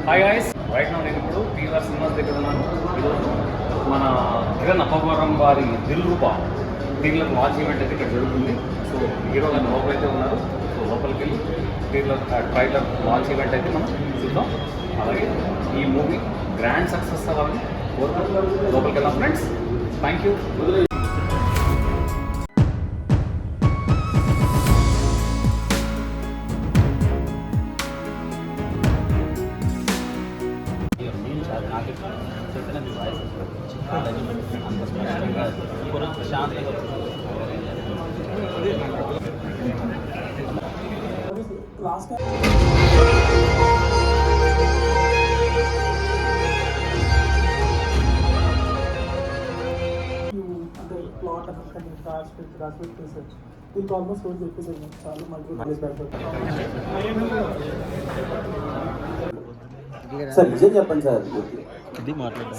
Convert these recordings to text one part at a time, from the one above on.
Hi guys, right now నేను ఇప్పుడు TVR cinemas దగ్గర ఉన్నాను. ఈరోజు మన కిరణ్ అప్పవరం వారి దిల్ రూపా టీవీలో లాంచ్ ఈవెంట్ అయితే ఇక్కడ జరుగుతుంది. సో హీరో గారు లోపల అయితే ఉన్నారు. సో లోపలికి వెళ్ళి టీవీలో ట్రైలర్ లాంచ్ ఈవెంట్ అయితే మనం చూద్దాం. అలాగే ఈ మూవీ గ్రాండ్ సక్సెస్ అవ్వాలని కోరుకుంటున్నాం. లోపలికి వెళ్దాం ఫ్రెండ్స్. Thank you. అంటే ప్లాట్ అని రాసి రీసెర్చ్ దీనికి ఆల్మోస్ట్ రోజు చెప్పేసాను చాలా మల్టిపుల్ సార్ నిజం చెప్పండి సార్.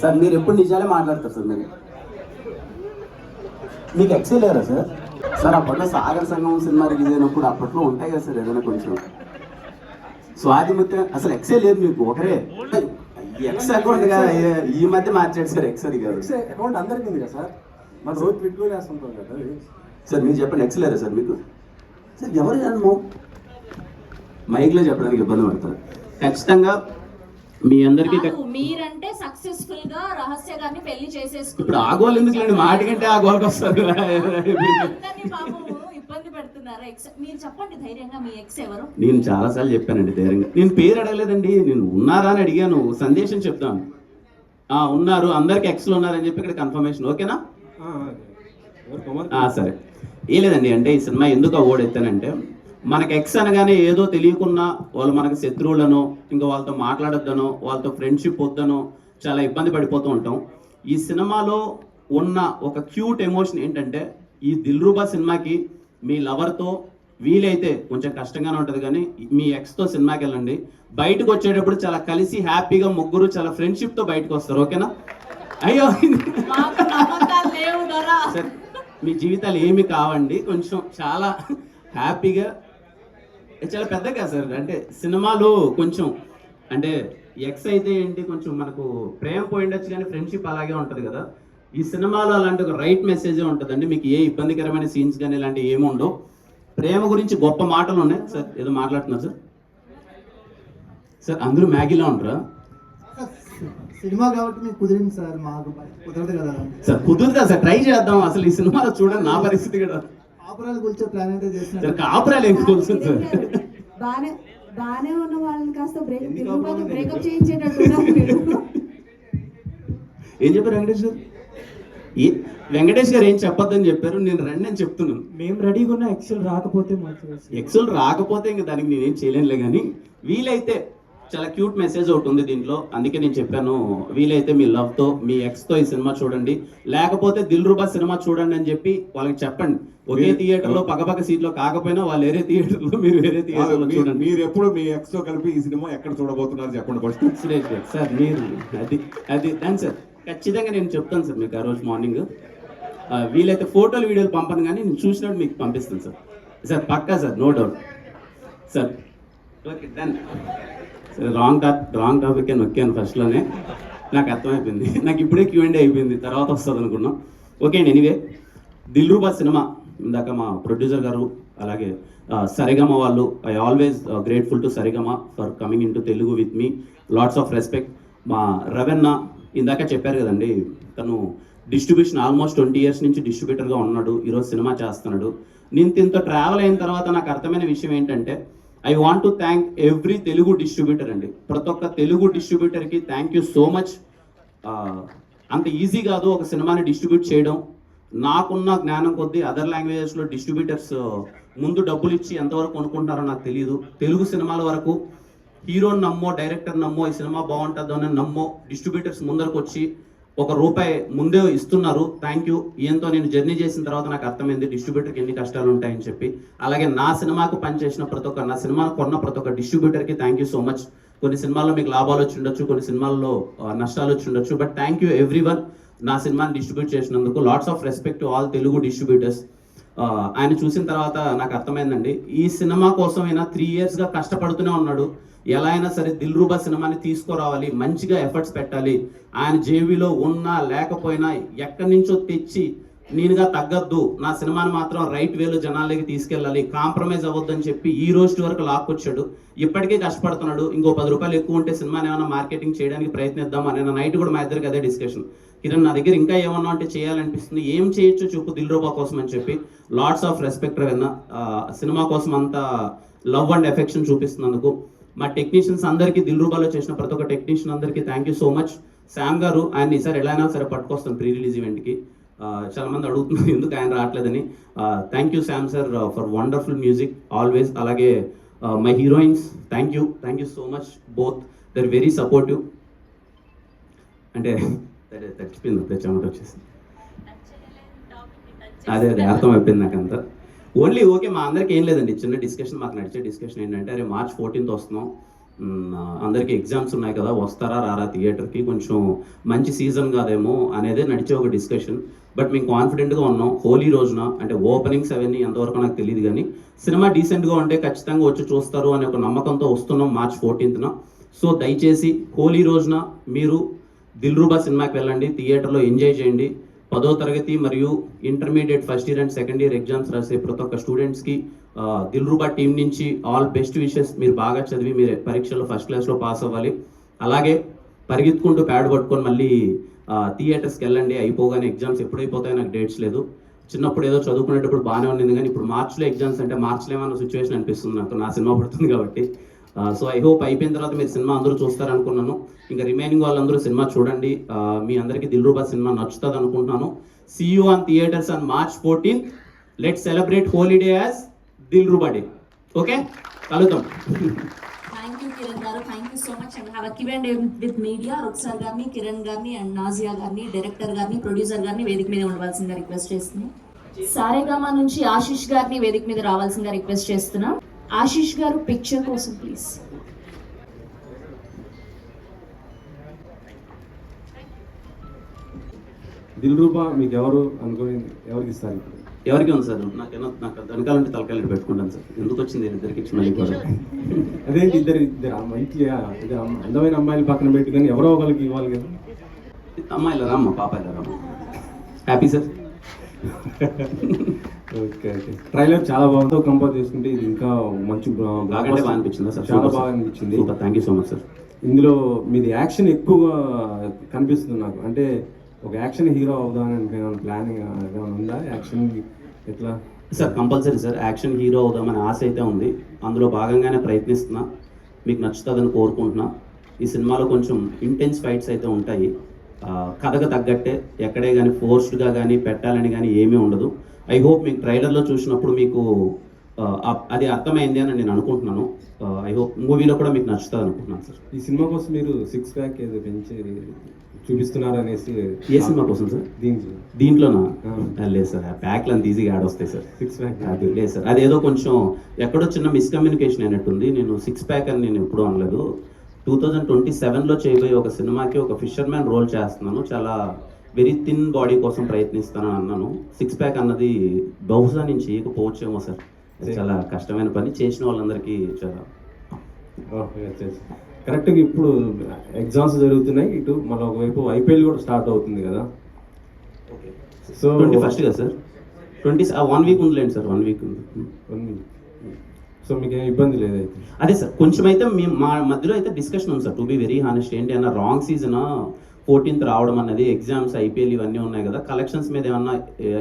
సార్ మీరు ఎప్పుడు నిజాలే మాట్లాడతారు సార్. మీరు మీకు ఎక్సెల్ లేరా సార్? సార్ అప్పట్లో సాగర్ సంగమం సినిమా రిలీజ్ అయినప్పుడు అప్పట్లో ఉంటాయి కదా సార్ ఏదైనా కొంచెం స్వాతిముత్యం. అసలు ఎక్సెల్ లేదు మీకు, ఒకరే ఎక్స్ అకౌంట్ ఈ మధ్య మార్చాడు సార్. ఎక్స్ అది కాదు అకౌంట్ అందరికీ ఉంది కదా సార్, మన రోజు ట్విట్లో వేస్తుంటాం కదా సార్. మీరు చెప్పండి ఎక్సెల్ లేరా సార్ మీకు? సార్ ఎవరు జన్మం మైక్లో చెప్పడానికి ఇబ్బంది పడతారు. ఖచ్చితంగా మీ అందరికి మీరంటే సక్సెస్ఫుల్ గా రహస్య గారిని పెళ్లి చేసేసుకున్నారు. ఇప్పుడు ఆగోలు ఎందుకు మాటికంటే ఆ గోల్కి వస్తారు. ఇబ్బంది పెడుతున్నారు. మీరు చెప్పండి ధైర్యంగా, మీ ఎక్స్ ఎవరు? నేను చాలా సార్లు చెప్పానండి ధైర్యంగా. నేను పేరు అడగలేదండి, నేను ఉన్నారా అని అడిగాను. సందేశం చెప్తాను. ఉన్నారు, అందరికి ఎక్స్లు ఉన్నారని చెప్పి ఇక్కడ కన్ఫర్మేషన్. ఓకేనా? సరే. ఏ లేదండి, అంటే ఈ సినిమా ఎందుకు అవార్డు ఎత్తానంటే మనకి ఎక్స్ అనగానే ఏదో తెలియకున్నా వాళ్ళు మనకి శత్రువులను, ఇంకా వాళ్ళతో మాట్లాడొద్దనో, వాళ్ళతో ఫ్రెండ్షిప్ వద్దనో చాలా ఇబ్బంది పడిపోతూ ఉంటాం. ఈ సినిమాలో ఉన్న ఒక క్యూట్ ఎమోషన్ ఏంటంటే ఈ దిల్రూబా సినిమాకి మీ లవర్తో వీలైతే కొంచెం కష్టంగానే ఉంటుంది, కానీ మీ ఎక్స్తో సినిమాకి వెళ్ళండి. బయటకు వచ్చేటప్పుడు చాలా కలిసి హ్యాపీగా ముగ్గురు చాలా ఫ్రెండ్షిప్తో బయటకు వస్తారు. ఓకేనా? అయ్యో సరే, మీ జీవితాలు ఏమి కావండి, కొంచెం చాలా హ్యాపీగా, చాలా పెద్దగా సార్. అంటే సినిమాలో కొంచెం అంటే ఎక్స్ అయితే ఏంటి, కొంచెం మనకు ప్రేమ పోయిండొచ్చు కానీ ఫ్రెండ్షిప్ అలాగే ఉంటుంది కదా. ఈ సినిమాలో అలాంటి ఒక రైట్ మెసేజే ఉంటుందండి. మీకు ఏ ఇబ్బందికరమైన సీన్స్ కానీ ఇలాంటివి ఏమి ఉండవు. ప్రేమ గురించి గొప్ప మాటలు ఉన్నాయి. సార్ ఏదో మాట్లాడుతున్నారు సార్. సార్ అందరూ మ్యాగీలో ఉంటారా? సినిమా కాబట్టి మీకు కుదిరింది సార్, మాకు కుదరదు కదా సార్. కుదురుతా సార్, ట్రై చేద్దాం. అసలు ఈ సినిమాలో చూడండి నా పరిస్థితి కూడా. కాపురాలు కూర్చో ప్లాన్ అయితే చేస్తున్నారు. కాపురాలు ఏం కూర్చుంది సార్? బానే ఉన్న వాళ్ళని కాస్త బ్రేకప్ చేయించేటట్టు ఏం చెప్పారు వెంకటేష్ గారు? వెంకటేష్ గారు ఏం చెప్పొద్దని చెప్పారు, నేను రండి అని చెప్తున్నాను. మేము రెడీగా ఉన్న ఎక్సెల్ రాకపోతే ఎక్సెల్ రాకపోతే ఇంకా దానికి నేనేం చేయలేనులే, కానీ వీలైతే చాలా క్యూట్ మెసేజ్ ఒకటి ఉంది దీంట్లో. అందుకే నేను చెప్పాను, వీలైతే మీ లవ్తో మీ ఎక్స్తో ఈ సినిమా చూడండి, లేకపోతే దిల్రూబా సినిమా చూడండి అని చెప్పి వాళ్ళకి చెప్పండి. ఒకే థియేటర్లో పక్కపక్క సీట్లో కాకపోయినా వాళ్ళు వేరే థియేటర్లో, మీరు వేరే థియేటర్లో చూడండి. మీరు ఎప్పుడు మీ ఎక్స్ తో కలిపి ఈ సినిమా ఎక్కడ చూడబోతున్నారు చెప్పండి ఫస్ట్. సార్ మీరు అది దాని సార్ ఖచ్చితంగా నేను చెప్తాను సార్ మీకు ఆ రోజు మార్నింగ్. వీలైతే ఫోటోలు వీడియోలు పంపను, కానీ నేను చూసినట్టు మీకు పంపిస్తాను సార్. సార్ పక్కా sir, no doubt sir. Okay done sir. Wrong topic అని నొక్కాను ఫస్ట్లోనే, నాకు అర్థమైపోయింది. నాకు ఇప్పుడే Q&A అయిపోయింది, తర్వాత వస్తుంది అనుకున్నాం. ఓకే అండి. ఎనీవే దిల్రూబా సినిమా ఇందాక మా ప్రొడ్యూసర్ గారు అలాగే సరిగమ వాళ్ళు, I always grateful to Sarigama for coming in to Telugu with me. Lots of respect. మా రవెన్న ఇందాక చెప్పారు కదండి, తను డిస్ట్రిబ్యూషన్ ఆల్మోస్ట్ 20 years నుంచి డిస్ట్రిబ్యూటర్గా ఉన్నాడు. ఈరోజు సినిమా చేస్తున్నాడు. నేను దీంతో ట్రావెల్ అయిన తర్వాత నాకు అర్థమైన విషయం ఏంటంటే I want to thank every Telugu distributor అండి. ప్రతి ఒక్క తెలుగు డిస్ట్రిబ్యూటర్కి థ్యాంక్ యూ సో మచ్. అంత ఈజీ కాదు ఒక సినిమాని డిస్ట్రిబ్యూట్ చేయడం. నాకున్న జ్ఞానం కొద్దీ అదర్ లాంగ్వేజెస్లో డిస్ట్రిబ్యూటర్స్ ముందు డబ్బులు ఇచ్చి ఎంతవరకు కొనుక్కుంటారో నాకు తెలియదు. తెలుగు సినిమాల వరకు హీరోని నమ్మో, డైరెక్టర్ నమ్మో, ఈ సినిమా బాగుంటుందో అని నమ్మో డిస్ట్రిబ్యూటర్స్ ముందరకు వచ్చి ₹1 ముందే ఇస్తున్నారు. Thank you. ఈయంతో నేను జర్నీ చేసిన తర్వాత నాకు అర్థమైంది డిస్ట్రిబ్యూటర్కి ఎన్ని కష్టాలు ఉంటాయని చెప్పి. అలాగే నా సినిమాకు పనిచేసిన ప్రతి ఒక్క, నా సినిమాను కొన్న ప్రతి ఒక్క డిస్ట్రిబ్యూటర్కి థ్యాంక్ యూ సో మచ్. కొన్ని సినిమాల్లో మీకు లాభాలు వచ్చి ఉండొచ్చు, కొన్ని సినిమాల్లో నష్టాలు వచ్చి ఉండొచ్చు, but thank you every one నా సినిమాని డిస్ట్రిబ్యూట్ చేసినందుకు. Lots of respect to all Telugu distributors. ఆయన చూసిన తర్వాత నాకు అర్థమైందండి, ఈ సినిమా కోసం అయినా 3 yearsగా కష్టపడుతూనే ఉన్నాడు. ఎలా అయినా సరే దిల్ రూబా సినిమాని తీసుకురావాలి, మంచిగా ఎఫర్ట్స్ పెట్టాలి, ఆయన జేబీలో ఉన్నా లేకపోయినా ఎక్కడి నుంచో తెచ్చి నేనుగా తగ్గద్దు, నా సినిమాని మాత్రం రైట్ వేలో జనాలకి తీసుకెళ్ళాలి, కాంప్రమైజ్ అవ్వద్దని చెప్పి ఈ రోజు వరకు లాక్కొచ్చాడు. ఇప్పటికే కష్టపడుతున్నాడు. ఇంకో 10 రూపాయలు ఎక్కువ ఉంటే సినిమాని ఏమైనా మార్కెటింగ్ చేయడానికి ప్రయత్నిద్దాం అని నైట్ కూడా మా ఇద్దరికి అదే డిస్కషన్. కిరణ్ నా దగ్గర ఇంకా ఏమన్నా అంటే చేయాలనిపిస్తుంది, ఏం చేయొచ్చో చెప్పు దిల్ రూబా కోసం అని చెప్పి లాట్స్ ఆఫ్ రెస్పెక్ట్ విన్న సినిమా కోసం అంత లవ్ అండ్ ఎఫెక్షన్ చూపిస్తున్నందుకు. మా టెక్నీషియన్స్ అందరికీ, దిల్ రూబాలో చేసిన ప్రతి ఒక్క టెక్నీషియన్ అందరికీ thank you so much. Sam గారు ఆయన ఈసారి ఎలా అయినా సరే పట్టుకొస్తాను ప్రీ రిలీజ్ ఈవెంట్కి. చాలా మంది అడుగుతున్నారు ఎందుకు ఆయన రావట్లేదని. Thank you Sam sir for wonderful music always. అలాగే my heroines thank you so much both, they're very supportive. అంటే తచ్చిపోయింది చెమట వచ్చేసింది, అదే అర్థమైపోయింది నాకు అంతా. ఓన్లీ ఓకే మా అందరికీ ఏం లేదండి, చిన్న డిస్కషన్, మాకు నడిచే డిస్కషన్ ఏంటంటే అరే March 14th వస్తున్నాం, అందరికీ ఎగ్జామ్స్ ఉన్నాయి కదా, వస్తారా రారా థియేటర్కి, కొంచెం మంచి సీజన్ కాదేమో అనేది నడిచే ఒక డిస్కషన్. బట్ మేము కాన్ఫిడెంట్గా ఉన్నాం. హోలీ రోజున అంటే ఓపెనింగ్స్ అవన్నీ ఎంతవరకు నాకు తెలియదు కానీ సినిమా డీసెంట్గా ఉంటే ఖచ్చితంగా వచ్చి చూస్తారు అనే ఒక నమ్మకంతో వస్తున్నాం March 14th. సో దయచేసి హోలీ రోజున మీరు దిల్ రూబా సినిమాకి వెళ్ళండి, థియేటర్లో ఎంజాయ్ చేయండి. 10వ తరగతి మరియు intermediate first year and second year exams రాసే ప్రతి ఒక్క స్టూడెంట్స్కి దిల్ రూబా టీం నుంచి ఆల్ బెస్ట్ విషెస్. మీరు బాగా చదివి మీరు పరీక్షల్లో ఫస్ట్ క్లాస్లో పాస్ అవ్వాలి. అలాగే పరిగెత్తుకుంటూ ప్యాడ్ పట్టుకొని మళ్ళీ థియేటర్స్కి వెళ్ళండి. అయిపోగానే ఎగ్జామ్స్ ఎప్పుడైపోతాయో నాకు డేట్స్ లేదు. చిన్నప్పుడు ఏదో చదువుకునేటప్పుడు బాగానే ఉంది కానీ ఇప్పుడు మార్చ్లో ఎగ్జామ్స్ అంటే మార్చ్లో ఏమన్నా సిచ్యువేషన్ అనిపిస్తుంది నాకు, నా సినిమా పడుతుంది కాబట్టి. సో ఐ హోప్ అయిపోయిన తర్వాత మీరు సినిమా అందరూ చూస్తారనుకున్నాను. ఇంకా రిమైనింగ్ వాళ్ళందరూ సినిమా చూడండి. మీ అందరికీ దిల్ రూబా సినిమా నచ్చుతుంది అనుకుంటున్నాను. See you on theatres on March 14th. Let's celebrate holiday as Dil Ruba day. Okay, కలుద్దాం. థ్యాంక్ యూ కిరణ్ గారు, thank you so much. And have a Q&A with media. Ruksar గారిని, కిరణ్ గారిని అండ్ నాజియా గారిని, డైరెక్టర్ గారిని, ప్రొడ్యూసర్ గారిని వేదిక మీద ఉండవలసిందిగా రిక్వెస్ట్ చేస్తున్నాం. సారేగామా నుంచి ఆశీష్ గారిని వేదిక మీద రావాల్సిందిగా రిక్వెస్ట్ చేస్తున్నాం. ఆశీష్ గారు పిక్చర్ కోసం ప్లీజ్. దిల్ రూబా మీకు ఎవరు అనుకుని ఎవరికి ఇస్తారు? ఎవరికి ఉంది సార్? నాకు వెనకాలంటే తలకాయలు పెట్టుకుంటాను సార్. ఎందుకు వచ్చింది ఇద్దరికి ఇచ్చి మళ్ళీ కూడా? అదేంటి ఇద్దరు మంచి అందమైన అమ్మాయిలు పక్కన పెట్టుకొని ఎవరో ఒకరికి ఇవ్వాలి కదా. అమ్మాయిలు రామ్మ, పాపాయిలు రామ్మ. Happy sir. Okay okay. Trailer చాలా బాగుంది. కంపేర్ చేసుకుంటే ఇది ఇంకా మంచి బాగా అనిపించిందా సార్? చాలా బాగా అనిపించింది. Thank you so much sir. ఇందులో మీది యాక్షన్ ఎక్కువగా కనిపిస్తుంది నాకు. అంటే ఒక యాక్షన్ హీరో అవుదామని ప్లానింగ్ ఏమైనా ఉందా? యాక్షన్ ఎట్లా sir? Compulsory sir, action hero అవుదామని ఆశ అయితే ఉంది. అందులో భాగంగానే ప్రయత్నిస్తున్నా. మీకు నచ్చుతుందని కోరుకుంటున్నా. ఈ సినిమాలో కొంచెం ఇంటెన్స్ ఫైట్స్ అయితే ఉంటాయి. కథకు తగ్గట్టే, ఎక్కడే కానీ ఫోర్స్డ్గా కానీ పెట్టాలని కానీ ఏమీ ఉండదు. ఐ హోప్ మీకు ట్రైలర్లో చూసినప్పుడు మీకు అది అర్థమైంది అని నేను అనుకుంటున్నాను. ఐ హోప్ మూవీలో కూడా మీకు నచ్చుతుంది అనుకుంటున్నాను సార్. ఈ సినిమా కోసం మీరు 6 ప్యాక్ ఏదో పెంచి చూపిస్తున్నారు అనేసి. ఏ సినిమా కోసం సార్? దీంట్లోనా? లేదు సార్, ఆ ప్యాక్లు అంత ఈజీగా ఆడొస్తాయి సార్. 6 ప్యాక్ అది లేదు సార్. అదేదో కొంచెం ఎక్కడో చిన్న మిస్కమ్యూనికేషన్ అయినట్టుంది. నేను 6 ప్యాక్ అని నేను ఎప్పుడూ అనలేదు. 2027లో చేయబోయే ఒక సినిమాకి ఒక ఫిషర్మ్యాన్ రోల్ చేస్తున్నాను. చాలా వెరీ థిన్ బాడీ కోసం ప్రయత్నిస్తానని అన్నాను. 6 ప్యాక్ అన్నది బహుశా నేను చేయకపోవచ్చేమో సార్. చాలా కష్టమైన పని. చేసిన వాళ్ళందరికీ చాలా కరెక్ట్గా. ఇప్పుడు ఎగ్జామ్స్ జరుగుతున్నాయి, ఇటు మళ్ళీ ఒకవైపు IPL కూడా స్టార్ట్ అవుతుంది కదా. సో 21st కదా సార్? 1 వీక్ ఉందిలేండి సార్. 1 వీక్ ఉంది. సో మీకు ఏం ఇబ్బంది లేదైతే? అదే సార్, కొంచెం అయితే మా మధ్యలో అయితే డిస్కషన్ ఉంది sir. To be very honest, ఏంటి అన్న రాంగ్ సీజన్ 14th రావడం అన్నది, ఎగ్జామ్స్ IPL ఇవన్నీ ఉన్నాయి కదా, కలెక్షన్స్ మీద ఏమన్నా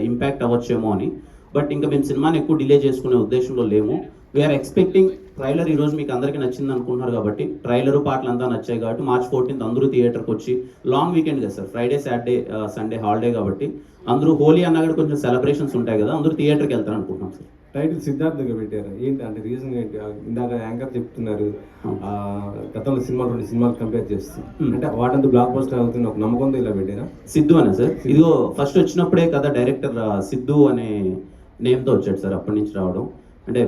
ఇంపాక్ట్ అవ్వచ్చేమో అని. బట్ ఇంకా మేము సినిమాని ఎక్కువ డిలే చేసుకునే ఉద్దేశంలో లేము. వీఆర్ ఎక్స్పెక్టింగ్ ట్రైలర్ ఈరోజు మీకు అందరికీ నచ్చింది అనుకుంటున్నారు కాబట్టి, ట్రైలరు పాటలు అంతా నచ్చాయి కాబట్టి March 14th అందరూ థియేటర్కి వచ్చి, లాంగ్ వీకెండ్ కదా sir, Friday Saturday Sunday holiday కాబట్టి అందరూ, హోలీ అన్నా కూడా కొంచెం సెలబ్రేషన్స్ ఉంటాయి కదా, అందరూ థియేటర్కి వెళ్తారు అనుకుంటున్నాం సార్. టైటిల్ సిద్ధార్థగా పెట్టారు ఏంటి అంటే రీజన్ ఏంటి? ఇందాక యాంకర్ చెప్తున్నారు గతంలో సినిమాలు 2 సినిమాలు కంపేర్ చేస్తూ, అంటే వాటంతా బ్లాక్ బస్టర్ అవుతుంది ఒక నమ్మకంతో ఇలా పెట్టారా? సిద్ధు అనే సార్. ఇదిగో ఫస్ట్ వచ్చినప్పుడే కదా డైరెక్టర్ సిద్ధు అనే నేమ్తో వచ్చాడు సార్. అప్పటి నుంచి రావడం అంటే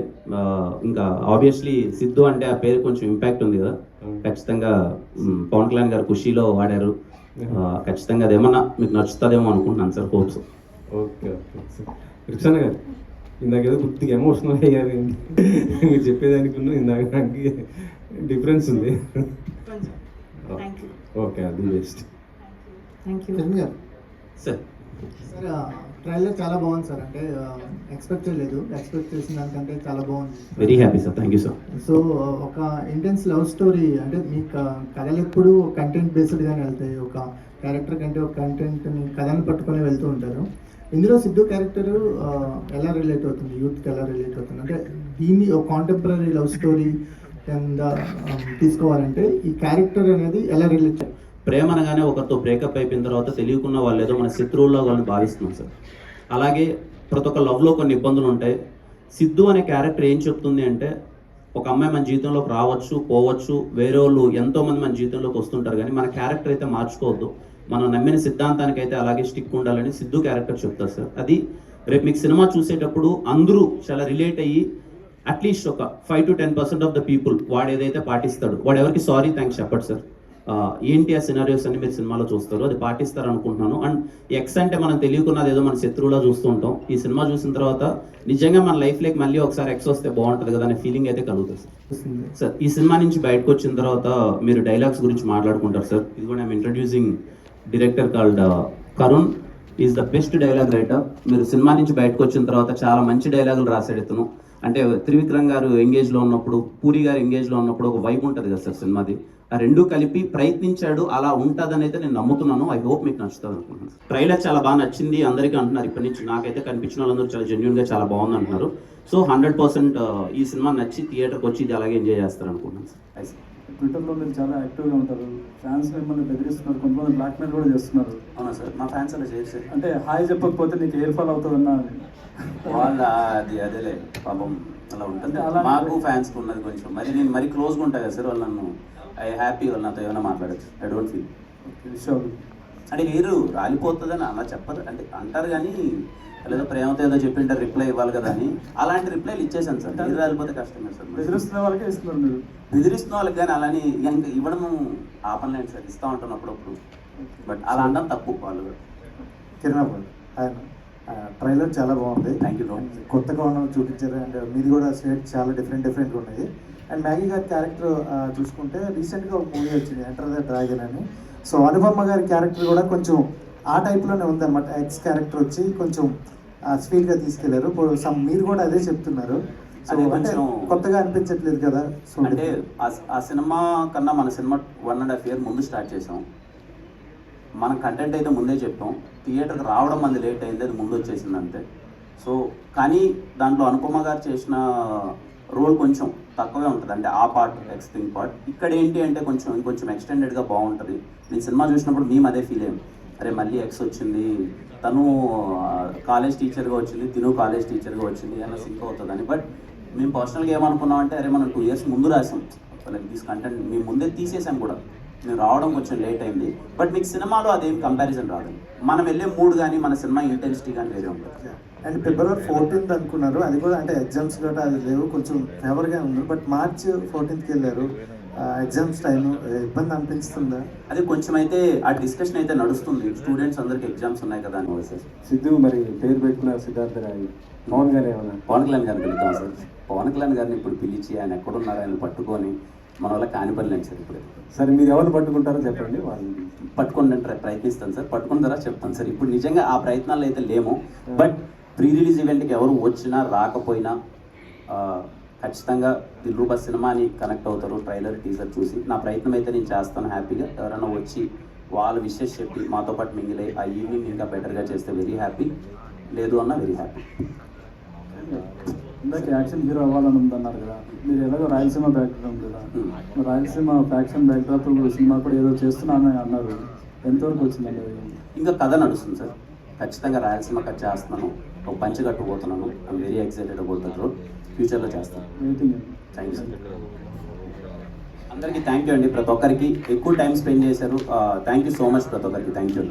ఇంకా ఆబ్వియస్లీ సిద్ధు అంటే ఆ పేరు కొంచెం ఇంపాక్ట్ ఉంది కదా. ఖచ్చితంగా పవన్ కళ్యాణ్ గారు ఖుషీలో వాడారు. ఖచ్చితంగా అదేమన్నా మీకు నచ్చుతుందేమో అనుకుంటున్నాను sir. Hopes. Okay okay sir. Krishna గారు ఇందాక ఏదో గుర్తుగా ఎమోషనల్ అయ్యారు మీరు చెప్పేదానికి ఇందాక డిఫరెన్స్ ఉంది. థ్యాంక్ యూ ఓకే, అది బెస్ట్. థ్యాంక్ యూ కిరణ్ గారు సార్ సార్ ట్రైలర్ చాలా బాగుంది సార్. అంటే ఎక్స్పెక్ట్ చేయలేదు, ఎక్స్పెక్ట్ చేసిన దానికంటే చాలా బాగుంది. Very happy sir, thank you sir. So ఒక ఇంటెన్స్ లవ్ స్టోరీ, అంటే మీ కథలు ఎప్పుడు కంటెంట్ బేస్డ్గానే వెళ్తాయి. ఒక క్యారెక్టర్ కంటే ఒక కంటెంట్ని కథను పట్టుకొని వెళ్తూ ఉంటారు. ఇందులో సిద్ధు క్యారెక్టర్ ఎలా రిలేట్ అవుతుంది, యూత్కి ఎలా రిలేట్ అవుతుంది, అంటే దీన్ని ఒక కాంటెంపరీ లవ్ స్టోరీ కింద తీసుకోవాలంటే ఈ క్యారెక్టర్ అనేది ఎలా రిలేట్? ప్రేమ అనగానే ఒకరితో బ్రేకప్ అయిపోయిన తర్వాత తెలియకున్న వాళ్ళు ఏదో మన శత్రువుల్లో వాళ్ళని భావిస్తున్నాం సార్. అలాగే ప్రతి ఒక్క లవ్లో కొన్ని ఇబ్బందులు ఉంటాయి. సిద్ధు అనే క్యారెక్టర్ ఏం చెప్తుంది అంటే, ఒక అమ్మాయి మన జీవితంలోకి రావచ్చు, పోవచ్చు, వేరే వాళ్ళు ఎంతోమంది మన జీవితంలోకి వస్తుంటారు, కానీ మన క్యారెక్టర్ అయితే మార్చుకోవద్దు, మనం నమ్మిన సిద్ధాంతానికి అయితే అలాగే స్టిక్ ఉండాలని సిద్ధు క్యారెక్టర్ చెప్తారు సార్. అది రేపు మీకు సినిమా చూసేటప్పుడు అందరూ చాలా రిలేట్ అయ్యి అట్లీస్ట్ ఒక 5 to 10% ఆఫ్ ద పీపుల్ వాడు ఏదైతే పాటిస్తాడు, వాడు ఎవరికి సారీ థ్యాంక్స్ చెప్పడు సార్. ఏంటి ఆ సినారియోస్ అని మీరు సినిమాలో చూస్తారు, అది పాటిస్తారు అనుకుంటున్నాను. అండ్ ఎక్స్ అంటే మనం తెలియకున్నది ఏదో మన శత్రువులా చూస్తూ ఉంటాం. ఈ సినిమా చూసిన తర్వాత నిజంగా మన లైఫ్లోకి మళ్ళీ ఒకసారి ఎక్స్ వస్తే బాగుంటుంది కదా అనే ఫీలింగ్ అయితే కలుగుతుంది సార్. ఈ సినిమా నుంచి బయటకు వచ్చిన తర్వాత మీరు డైలాగ్స్ గురించి మాట్లాడుకుంటారు సార్. ఇది కూడా I'm introducing director called Karun, is the best dialogue writer. మీరు సినిమా నుంచి బయటకు వచ్చిన తర్వాత చాలా మంచి డైలాగులు రాశాడు ఇతను. అంటే త్రివిక్రమ్ గారు ఎంగేజ్లో ఉన్నప్పుడు, పూరి గారు ఎంగేజ్లో ఉన్నప్పుడు ఒక వైబ్ ఉంటుంది కదా సార్ సినిమాది, ఆ రెండు కలిపి ప్రయత్నించాడు. అలా ఉంటుందని అయితే నేను నమ్ముతున్నాను. ఐ హోప్ మీకు నచ్చుతుంది అనుకుంటున్నాను. ట్రైలర్ చాలా బాగా నచ్చింది అందరికీ అంటున్నారు. ఇప్పటి నుంచి నాకైతే కనిపించిన వాళ్ళందరూ చాలా జెన్యున్గా చాలా బాగుంది అంటున్నారు. సో 100% ఈ సినిమా నచ్చి థియేటర్కి వచ్చి ఇది అలాగే ఎంజాయ్ చేస్తారు అనుకుంటున్నాను సార్. ట్విట్టర్లో మీరు చాలా యాక్టివ్గా ఉంటారు. ఫ్యాన్స్ మిమ్మల్ని బెదిరిస్తున్నారు, కొంతమంది బ్లాక్మెయిల్ కూడా చేస్తున్నారు. అవునా సార్, మా ఫ్యాన్స్ అలా చేసి అంటే హాయ్ చెప్పకపోతే నీకు ఎయిర్ ఫాల్ అవుతుందన్నా వాళ్ళ అదేలే పాపం అలా ఉంటుంది. అంటే అలా మాకు ఫ్యాన్స్కి ఉన్నది కొంచెం మరి నేను మరీ క్లోజ్గా ఉంటాను కదా సార్, వాళ్ళు నన్ను హ్యాపీ వాళ్ళు నాతో ఏమైనా మాట్లాడచ్చు. ఐ డోంట్ ఫీల్ విషయాలు అంటే హీరో రాలిపోతుందని అలా చెప్పరు, అంటే అంటారు కానీ లేదా ప్రేమతో ఏదో చెప్పింటారు రిప్లై ఇవ్వాలి కదా అని, అలాంటి రిప్లైలు ఇచ్చేసాను సార్. హీరో రాలిపోతే కష్టమే సార్. బెదిరిస్తున్న వాళ్ళకే ఇస్తున్నారు మీరు. బెదిరిస్తున్న వాళ్ళకి కానీ అలాని ఇంకా ఇవ్వడం ఆపలేండి సార్, ఇస్తూ ఉంటాను అప్పుడప్పుడు. బట్ అలా అనడం తప్పు వాళ్ళు. కిరణ్ ఆయన ట్రైలర్ చాలా బాగుంది. Thank you. కొత్తగా ఉన్న చూపించారు. అండ్ మీది కూడా షేడ్ చాలా డిఫరెంట్గా ఉన్నాయి. అండ్ మ్యాగీ గారి క్యారెక్టర్ చూసుకుంటే రీసెంట్గా ఒక మూవీ వచ్చింది ఎంటర్ ద డ్రాగన్ అని. సో అనుపమ గారి క్యారెక్టర్ కూడా కొంచెం ఆ టైప్లోనే ఉందన్నమాట. ఎక్స్ క్యారెక్టర్ వచ్చి కొంచెం స్వీట్గా తీసుకెళ్లారు. మీరు కూడా అదే చెప్తున్నారు. సో అదే అంటే కొంచెం కొత్తగా అనిపించట్లేదు కదా. సో అంటే ఆ సినిమా కన్నా మన సినిమా 1.5 year ముందు స్టార్ట్ చేసాం. మన కంటెంట్ అయితే ముందే చెప్పాం. థియేటర్కి రావడం మంది లేట్ అయింది, అది ముందు వచ్చేసింది అంతే. సో కానీ దాంట్లో అనుపమ గారు చేసిన రోల్ కొంచెం తక్కువే ఉంటుంది, అంటే ఆ పార్ట్ ఎక్స్ట్రీమ్ పార్ట్. ఇక్కడ ఏంటి అంటే ఇంకొంచెం ఎక్స్టెండెడ్గా బాగుంటుంది. నేను సినిమా చూసినప్పుడు మేము అదే ఫీల్ అయ్యాం, అరే మళ్ళీ ఎక్స్ వచ్చింది, తను కాలేజ్ టీచర్గా వచ్చింది, తిను కాలేజ్ టీచర్గా వచ్చింది, అలా సింక్ అవుతుందని. బట్ మేము పర్సనల్గా ఏమనుకున్నామంటే, అరే మనం 2 years ముందు రాసాం లైక్ దిస్ కంటెంట్, మేము ముందే తీసేసాం కూడా, మేము రావడం కొంచెం లేట్ అయింది. బట్ మీకు సినిమాలో అదేం కంపారిజన్ రాదు. మనం వెళ్ళే మూడ్ కానీ మన సినిమా ఇంటెన్సిటీ కానీ వేరే ఉంటుంది. అండ్ February 14th అనుకున్నారు, అది కూడా అంటే ఎగ్జామ్స్ కూడా అది లేవు, కొంచెం ఫేవర్గా ఉంది. బట్ March 14th వెళ్ళారు, ఎగ్జామ్స్ టైం ఇబ్బంది అనిపిస్తుందా? అది కొంచెం అయితే ఆ డిస్కషన్ అయితే నడుస్తుంది. స్టూడెంట్స్ అందరికి ఎగ్జామ్స్ ఉన్నాయి కదా అని. సార్ సిద్ధు మరి పేరు పెట్టుకున్నారు సిద్ధార్థ రాయి, పవన్ గారు ఏమన్నా? పవన్ కళ్యాణ్ గారిని పిలుద్దాం సార్. పవన్ కళ్యాణ్ గారిని ఇప్పుడు పిలిచి ఆయన ఎక్కడున్నారు ఆయన పట్టుకొని మన వల్ల కాని పని లేదు సార్. ఇప్పుడు సరే మీరు ఎవరు పట్టుకుంటారో చెప్పండి, వాళ్ళు పట్టుకొని ప్రయత్నిస్తాను సార్, పట్టుకున్న తర్వాత చెప్తాను సార్. ఇప్పుడు నిజంగా ఆ ప్రయత్నాలు అయితే లేము. బట్ ప్రీ రిలీజ్ ఈవెంట్కి ఎవరు వచ్చినా రాకపోయినా ఖచ్చితంగా దిల్రూబా సినిమాని కనెక్ట్ అవుతారు ట్రైలర్ టీజర్ చూసి. నా ప్రయత్నం అయితే నేను చేస్తాను హ్యాపీగా. ఎవరైనా వచ్చి వాళ్ళ విషెస్ చెప్పి మాతో పాటు మింగిలై ఆ ఈవినింగ్ ఇంకా బెటర్గా చేస్తే వెరీ హ్యాపీ, లేదు అన్న వెరీ హ్యాపీ. ఇందాక యాక్షన్ హీరో అవ్వాలని ఉందన్నారు కదా, మీరు ఎలాగో రాయలసీమ బ్యాక్గ్రౌండ్ కదా, రాయలసీమ ఫ్యాక్షన్ బ్యాక్డ్రాప్ సినిమా కూడా ఏదో చేస్తున్నానని అన్నారు, ఎంతవరకు వచ్చిందండి? ఇంకా కథ నడుస్తుంది సార్. ఖచ్చితంగా రాయలసీమ కథ చేస్తున్నాను, ఒక పంచి కట్టుకుపోతున్నాను. I'm very excited about that role. ఫ్యూచర్లో చేస్తాను. వెయిటింగ్. Thank you sir. అందరికీ థ్యాంక్ యూ అండి. ప్రతి ఒక్కరికి ఎక్కువ టైం స్పెండ్ చేశారు. థ్యాంక్ యూ సో మచ్ ప్రతి ఒక్కరికి. Thank you.